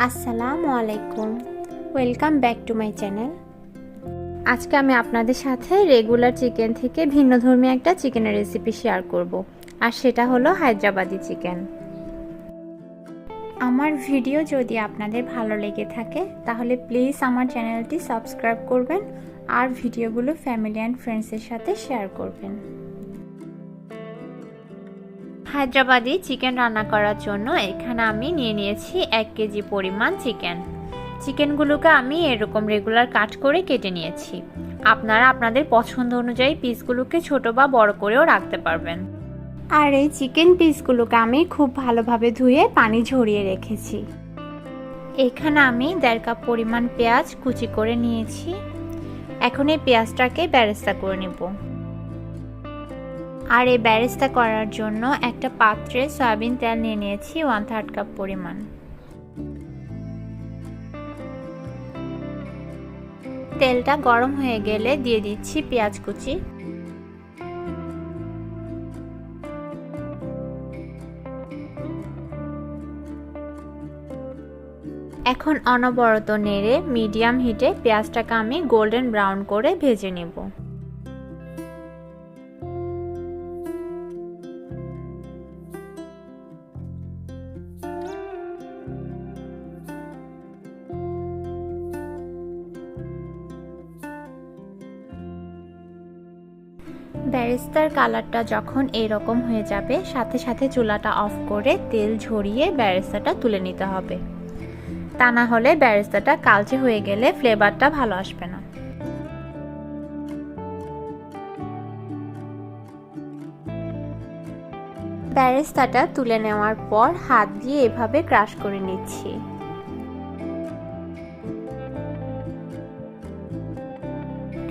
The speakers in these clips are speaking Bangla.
আসসালামু আলাইকুম, welcome back to my channel. আজকে আমি আপনাদের সাথে রেগুলার চিকেন থেকে ভিন্নধর্মী একটা চিকেনের রেসিপি শেয়ার করব, আর সেটা হলো হায়দ্রাবাদি চিকেন। আমার ভিডিও যদি আপনাদের ভালো লেগে থাকে তাহলে প্লিজ আমার চ্যানেলটি সাবস্ক্রাইব করবেন আর ভিডিওগুলো ফ্যামিলি অ্যান্ড ফ্রেন্ডসের সাথে শেয়ার করবেন। হায়দ্রাবাদি চিকেন রান্না করার জন্য এখানে আমি নিয়ে নিয়েছি 1 কেজি পরিমাণ চিকেন। চিকেনগুলোকে আমি এরকম রেগুলার কাট করে কেটে নিয়েছি। আপনারা আপনাদের পছন্দ অনুযায়ী পিসগুলোকে ছোট বা বড় করেও রাখতে পারবেন। আর এই চিকেন পিসগুলোকে আমি খুব ভালোভাবে ধুয়ে পানি ঝরিয়ে রেখেছি। এখানে আমি 1.5 কাপ পরিমাণ পেঁয়াজ কুচি করে নিয়েছি। এখন এই পেঁয়াজটাকে বেরেস্তা করে নেব। আর এই বেরেস্তা করার জন্য একটা পাত্রে সয়াবিন তেল নিয়ে নিয়েছি 1/3 কাপ পরিমাণ। তেলটা গরম হয়ে গেলে দিয়ে দিচ্ছি পেঁয়াজ কুচি। এখন অনবরত নেড়ে মিডিয়াম হিটে পেঁয়াজটাকে আমি গোল্ডেন ব্রাউন করে ভেজে নেব। বেরেস্তার কালারটা যখন এরকম হয়ে যাবে সাথে সাথে চুলাটা অফ করে তেল ঝরিয়ে বেরেস্তাটা তুলে নিতে হবে, তা না হলে বেরেস্তাটা কালচে হয়ে গেলে ফ্লেভারটা ভালো আসবে না। বেরেস্তাটা তুলে নেওয়ার পর হাত দিয়ে এভাবে ক্রাশ করে নিচ্ছি।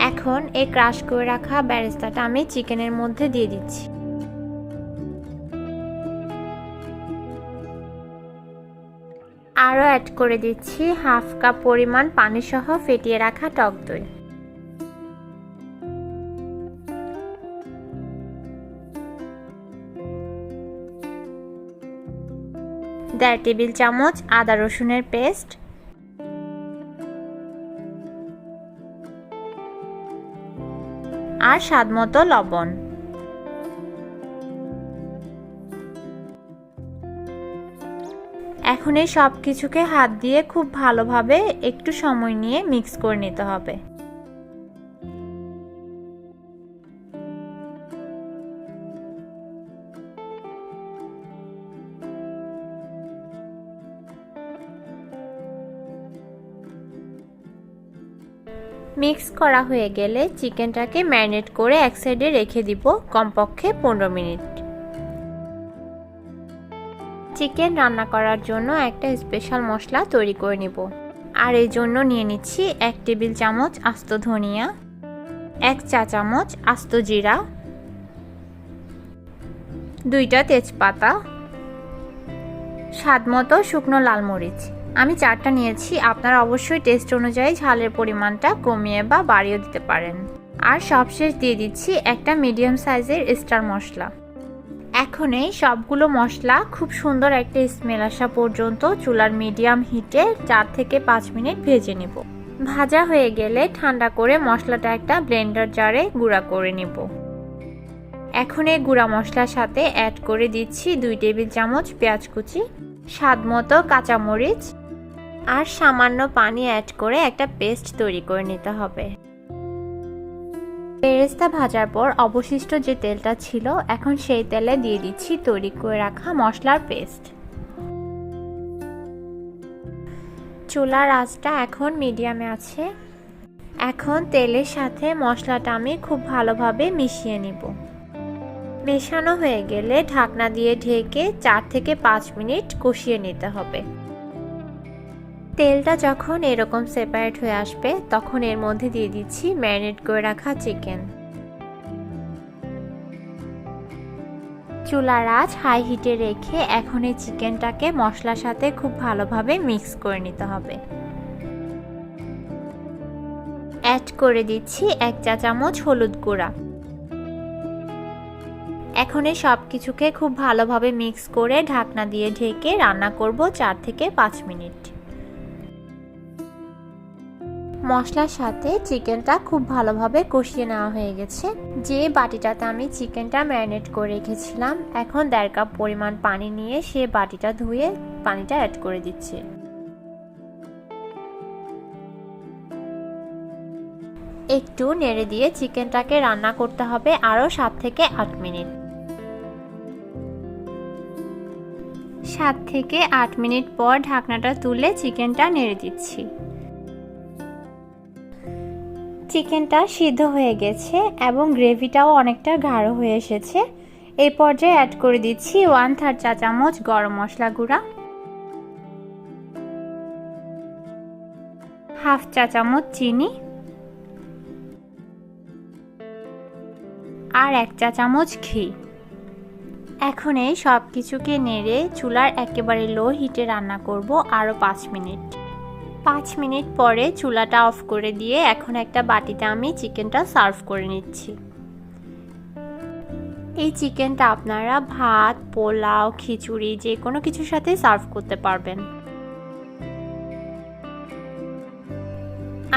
এখন এই ক্রাশ করে রাখা বেরেস্তাটা আমি চিকেনের মধ্যে দিয়ে দিচ্ছি। আরও অ্যাড করে দিচ্ছি 1/2 কাপ পরিমাণ পানি সহ ফেটিয়ে রাখা টক দই। দেড় টেবিল চামচ আদা রসুনের পেস্ট, আর স্বাদমতো লবণ। এখন এই সব কিছুকে হাত দিয়ে খুব ভালোভাবে একটু সময় নিয়ে মিক্স করে নিতে হবে। মিক্স করা হয়ে গেলে চিকেনটাকে ম্যারিনেট করে এক সাইডে রেখে দিব কমপক্ষে 15 মিনিট। চিকেন রান্না করার জন্য একটা স্পেশাল মশলা তৈরি করে নিব। আর এই জন্য নিয়ে নিচ্ছি 1 টেবিল চামচ আস্ত ধনিয়া, 1 চা চামচ আস্ত জিরা, 2টা তেজপাতা, স্বাদমতো শুকনো লাল মরিচ। আমি 4টা নিয়েছি, আপনারা অবশ্যই টেস্ট অনুযায়ী ঝালের পরিমাণটা কমিয়ে বা বাড়িয়ে দিতে পারেন। আর সবশেষ দিয়ে দিচ্ছি একটা মিডিয়াম সাইজের স্টার মশলা। এখন এই সবগুলো মশলা খুব সুন্দর একটা স্মেল আসা পর্যন্ত চুলার মিডিয়াম হিটে 4 থেকে 5 মিনিট ভেজে নিব। ভাজা হয়ে গেলে ঠান্ডা করে মশলাটা একটা ব্লেন্ডার জারে গুঁড়া করে নিব। এখন এই গুঁড়া মশলার সাথে অ্যাড করে দিচ্ছি 2 টেবিল চামচ পেঁয়াজ কুচি, স্বাদমতো কাঁচামরিচ, আর সামান্য পানি অ্যাড করে একটা পেস্ট তৈরি করে নিতে হবে। বেরেস্তা ভাজার পর অবশিষ্ট যে তেলটা ছিল এখন সেই তেলে দিয়ে দিচ্ছি তৈরি করে রাখা মশলার পেস্ট। চুলার আঁচটা এখন মিডিয়ামে আছে। এখন তেলের সাথে মশলাটা আমি খুব ভালোভাবে মিশিয়ে নিব। মেশানো হয়ে গেলে ঢাকনা দিয়ে ঢেকে 4 থেকে 5 মিনিট কষিয়ে নিতে হবে। তেলটা যখন এরকম সেপারেট হয়ে আসবে তখন এর মধ্যে দিয়ে দিচ্ছি ম্যারিনেট করে রাখা চিকেন। চুলার আঁচ হাই হিটে রেখে এখন এই চিকেনটাকে মশলার সাথে খুব ভালোভাবে মিক্স করে নিতে হবে। অ্যাড করে দিচ্ছি 1 চা চামচ হলুদ গুঁড়া, এখন এই সব কিছুকে খুব ভালোভাবে মিক্স করে ঢাকনা দিয়ে ঢেকে রান্না করব 4 থেকে 5 মিনিট। মশলার সাথে চিকেনটা খুব ভালোভাবে কষিয়ে নেওয়া হয়ে গেছে। যে বাটিটাতে আমি চিকেনটা ম্যারিনেট করে রেখেছিলাম, এখন 1.5 কাপ পরিমাণ পানি নিয়ে সে বাটিটা ধুয়ে পানিটা অ্যাড করে দিচ্ছি। একটু নেড়ে দিয়ে চিকেনটাকে রান্না করতে হবে আরও 7 থেকে 8 মিনিট। 7 থেকে 8 মিনিট পর ঢাকনাটা তুলে চিকেনটা নেড়ে দিচ্ছি। চিকেনটা সিদ্ধ হয়ে গেছে এবং গ্রেভিটাও অনেকটা গাঢ় হয়ে এসেছে। এই পর্যায়ে অ্যাড করে দিচ্ছি 1/3 চা চামচ গরম মশলা গুঁড়া, 1/2 চা চামচ চিনি আর 1 চা চামচ ঘি। এখন এই সব কিছুকে নেড়ে চুলার একেবারে লো হিটে রান্না করব আরও 5 মিনিট। 5 মিনিট পরে চুলাটা অফ করে দিয়ে এখন একটা বাটিতে আমি চিকেনটা সার্ভ করে নিচ্ছি। এই চিকেনটা আপনারা ভাত, পোলাও, খিচুড়ি যে কোনো কিছুর সাথে সার্ভ করতে পারবেন।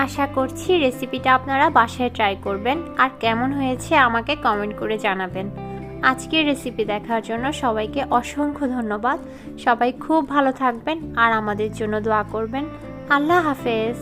আশা করছি রেসিপিটা আপনারা বাসায় ট্রাই করবেন আর কেমন হয়েছে আমাকে কমেন্ট করে জানাবেন। আজকের রেসিপি দেখার জন্য সবাইকে অসংখ্য ধন্যবাদ। সবাই খুব ভালো থাকবেন আর আমাদের জন্য দোয়া করবেন। আল্লাহ হাফেজ।